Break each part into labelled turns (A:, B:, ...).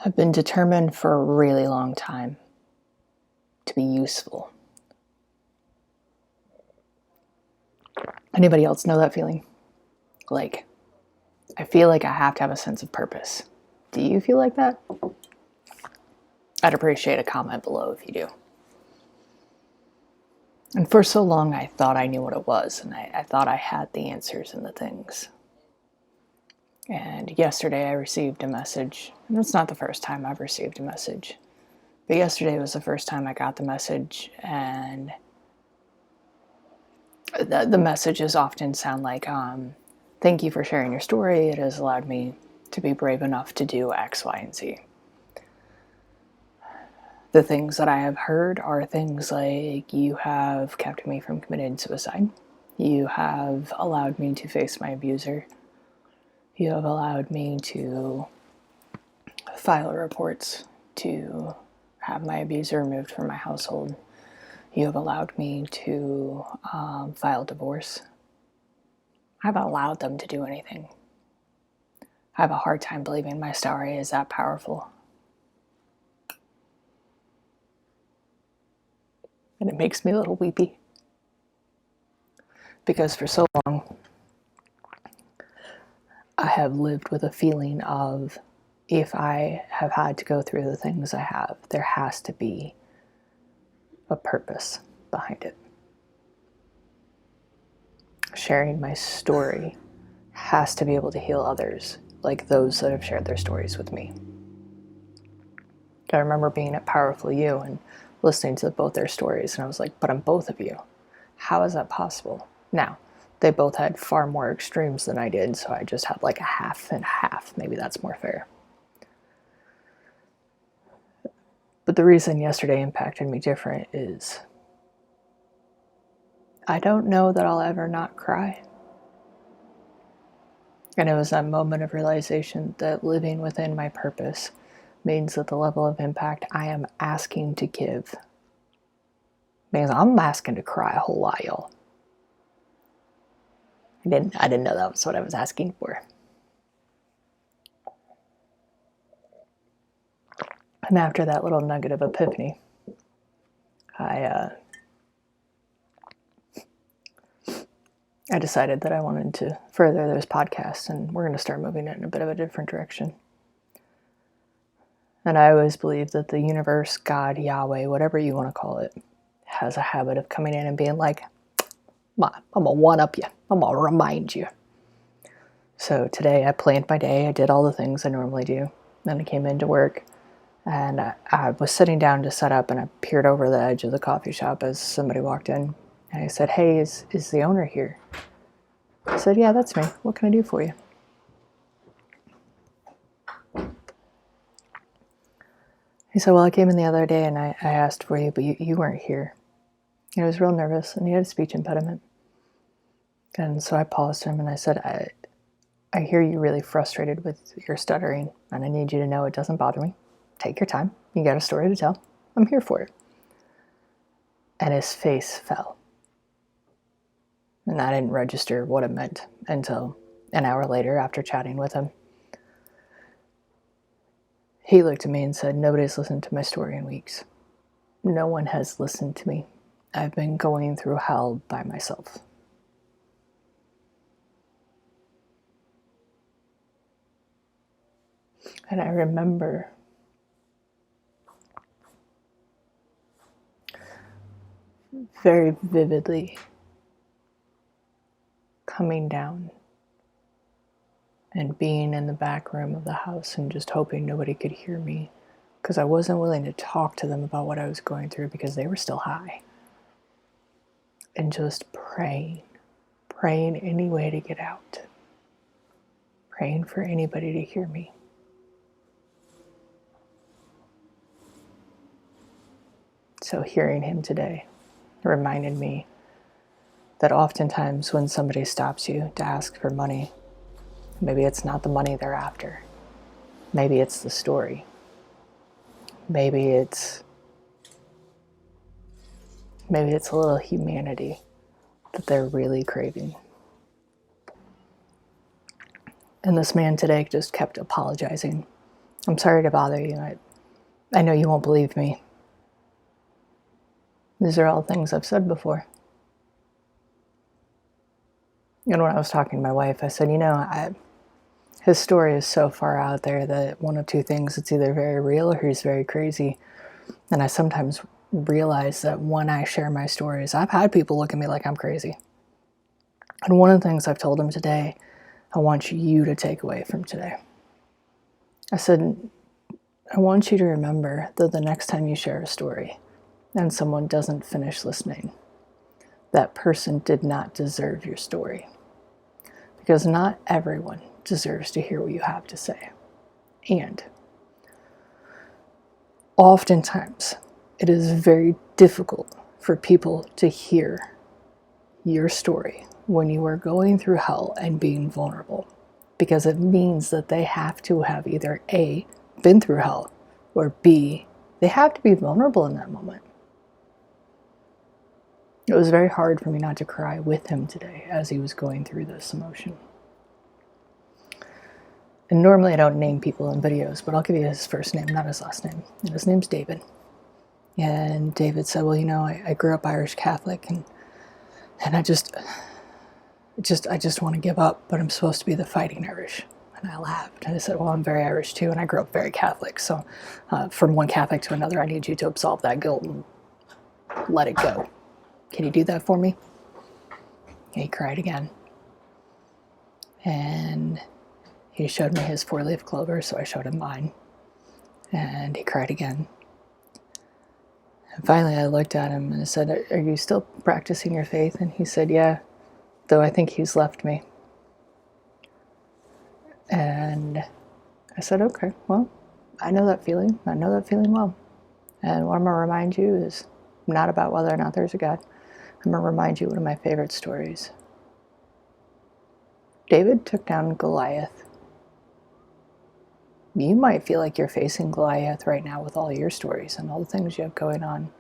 A: I've been determined for a really long time to be useful. Anybody else know that feeling? Like, I feel like I have to have a sense of purpose. Do you feel like that? I'd appreciate a comment below if you do. And for so long, I thought I knew what it was, and I thought I had the answers and the things. And yesterday I received a message, and it's not the first time I've received a message, but yesterday was the first time I got the message, and the messages often sound like, thank you for sharing your story. It has allowed me to be brave enough to do X, Y, and Z. The things that I have heard are things like, you have kept me from committing suicide. You have allowed me to face my abuser. You have allowed me to file reports to have my abuser removed from my household. You have allowed me to file divorce. I haven't allowed them to do anything. I have a hard time believing my story is that powerful. And it makes me a little weepy. Because for so long, I have lived with a feeling of, if I have had to go through the things I have, there has to be a purpose behind it. Sharing my story has to be able to heal others, like those that have shared their stories with me. I remember being at Powerful You and listening to both their stories, and I was like, but I'm both of you. How is that possible? Now, they both had far more extremes than I did, so I just had like a half and half. Maybe that's more fair. But the reason yesterday impacted me different is I don't know that I'll ever not cry. And it was that moment of realization that living within my purpose means that the level of impact I am asking to give means I'm asking to cry a whole lot, y'all. I didn't know that was what I was asking for. And after that little nugget of epiphany, I decided that I wanted to further this podcast, and we're going to start moving it in a bit of a different direction. And I always believe that the universe, God, Yahweh, whatever you want to call it, has a habit of coming in and being like, I'm going to one-up you. I'm going to remind you. So today I planned my day. I did all the things I normally do. Then I came into work, and I was sitting down to set up, and I peered over the edge of the coffee shop as somebody walked in. And I said, hey, is the owner here? I said, yeah, that's me. What can I do for you? He said, well, I came in the other day and I asked for you, but you weren't here. He was real nervous and he had a speech impediment. And so I paused him and I said, I hear you really frustrated with your stuttering, and I need you to know it doesn't bother me. Take your time. You got a story to tell. I'm here for it. And his face fell. And I didn't register what it meant until an hour later after chatting with him. He looked at me and said, nobody's listened to my story in weeks. No one has listened to me. I've been going through hell by myself. And I remember very vividly coming down and being in the back room of the house and just hoping nobody could hear me, because I wasn't willing to talk to them about what I was going through because they were still high. And just praying any way to get out, praying for anybody to hear me. So hearing him today reminded me that oftentimes when somebody stops you to ask for money, maybe it's not the money they're after. Maybe it's the story. Maybe it's a little humanity that they're really craving. And this man today just kept apologizing. I'm sorry to bother you. I know you won't believe me. These are all things I've said before. And when I was talking to my wife, I said, his story is so far out there that one of two things, it's either very real or he's very crazy. And I sometimes realize that when I share my stories, I've had people look at me like I'm crazy. And one of the things I've told him today, I want you to take away from today. I said, I want you to remember that the next time you share a story and someone doesn't finish listening, that person did not deserve your story. Because not everyone deserves to hear what you have to say. And oftentimes, it is very difficult for people to hear your story when you are going through hell and being vulnerable, because it means that they have to have either A, been through hell, or B, they have to be vulnerable in that moment. It was very hard for me not to cry with him today as he was going through this emotion. And normally I don't name people in videos, but I'll give you his first name, not his last name. And his name's David. And David said, well, I grew up Irish Catholic, and I just want to give up, but I'm supposed to be the fighting Irish. And I laughed. And I said, well, I'm very Irish too, and I grew up very Catholic. So from one Catholic to another, I need you to absolve that guilt and let it go. Can you do that for me? And he cried again. And he showed me his 4-leaf clover, so I showed him mine. And he cried again. And finally I looked at him and I said, are you still practicing your faith? And he said, yeah, though I think he's left me. And I said, okay, well, I know that feeling. I know that feeling well. And what I'm going to remind you is not about whether or not there's a God. I'm going to remind you one of my favorite stories. David took down Goliath. You might feel like you're facing Goliath right now with all your stories and all the things you have going on.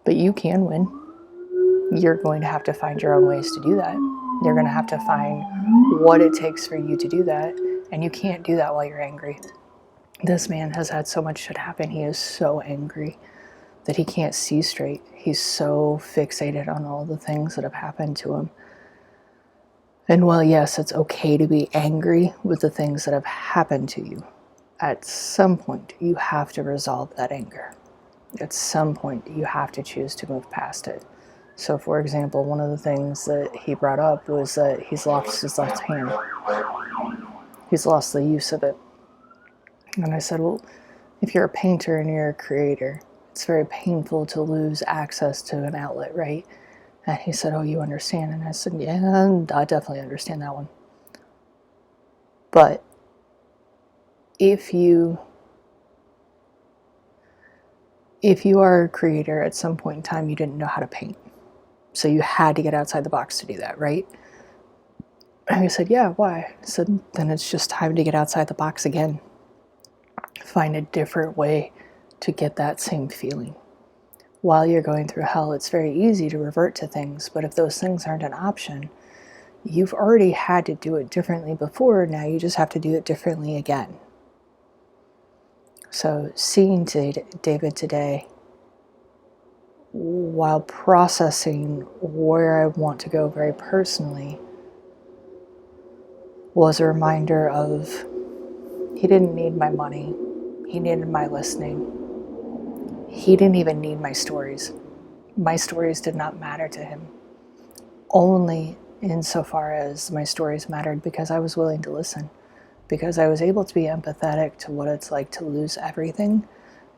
A: But you can win. You're going to have to find your own ways to do that. You're going to have to find what it takes for you to do that. And you can't do that while you're angry. This man has had so much shit happen. He is so angry that he can't see straight. He's so fixated on all the things that have happened to him. And while yes, it's okay to be angry with the things that have happened to you, at some point you have to resolve that anger. At some point you have to choose to move past it. So for example, one of the things that he brought up was that he's lost his left hand. He's lost the use of it. And I said, well, if you're a painter and you're a creator, it's very painful to lose access to an outlet, right? And he said, oh, you understand? And I said, yeah, I definitely understand that one. But if you are a creator, at some point in time, you didn't know how to paint. So you had to get outside the box to do that, right? And he said, yeah, why? I said, then it's just time to get outside the box again. Find a different way to get that same feeling. While you're going through hell, it's very easy to revert to things, but if those things aren't an option, you've already had to do it differently before, now you just have to do it differently again. So seeing David today, while processing where I want to go very personally, was a reminder of he didn't need my money, he needed my listening. He didn't even need my stories. My stories did not matter to him. Only insofar as my stories mattered because I was willing to listen. Because I was able to be empathetic to what it's like to lose everything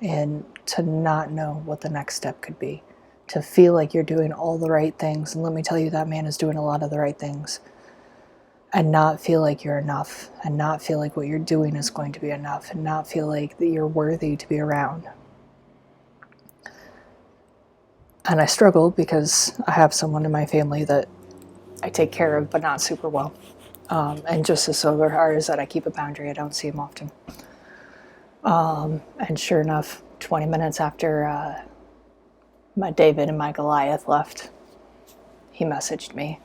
A: and to not know what the next step could be. To feel like you're doing all the right things. And let me tell you, that man is doing a lot of the right things. And not feel like you're enough. And not feel like what you're doing is going to be enough. And not feel like that you're worthy to be around. And I struggle because I have someone in my family that I take care of, but not super well. And just as so hard as that, I keep a boundary. I don't see him often. And sure enough, 20 minutes after my David and my Goliath left, he messaged me.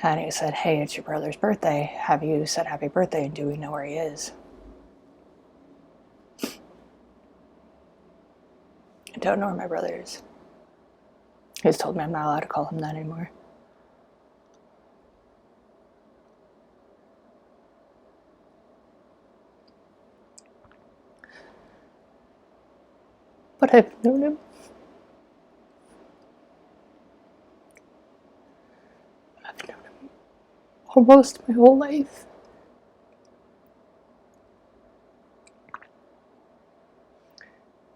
A: And he said, hey, it's your brother's birthday. Have you said happy birthday, and do we know where he is? I don't know where my brother is. He's told me I'm not allowed to call him that anymore. But I've known him. I've known him almost my whole life.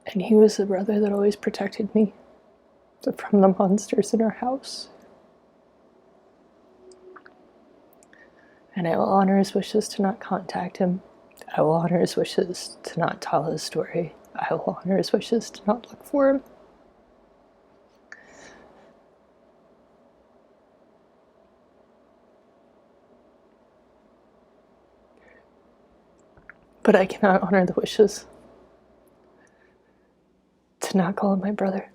A: And he was the brother that always protected me from the monsters in our house. And I will honor his wishes to not contact him. I will honor his wishes to not tell his story. I will honor his wishes to not look for him. But I cannot honor the wishes to not call him my brother.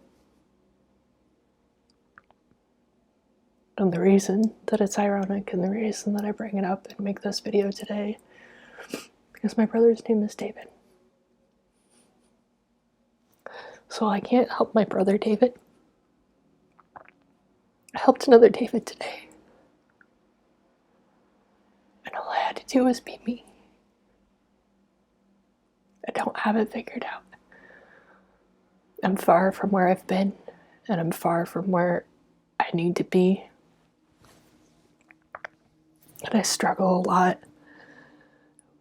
A: And the reason that it's ironic, and the reason that I bring it up and make this video today, because my brother's name is David. So I can't help my brother David. I helped another David today. And all I had to do was be me. I don't have it figured out. I'm far from where I've been, and I'm far from where I need to be. And I struggle a lot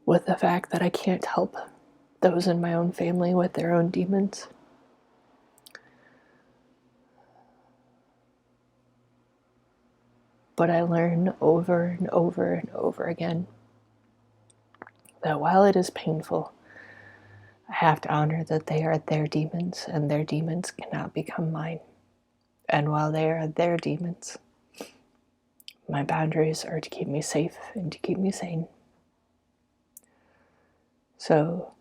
A: with the fact that I can't help those in my own family with their own demons. But I learn over and over and over again that while it is painful, I have to honor that they are their demons, and their demons cannot become mine. And while they are their demons, my boundaries are to keep me safe and to keep me sane. So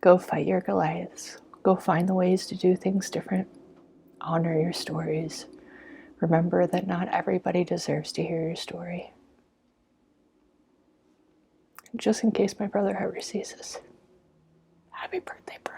A: go fight your Goliaths. Go find the ways to do things different. Honor your stories. Remember that not everybody deserves to hear your story. Just in case my brother ever sees this, happy birthday, bro.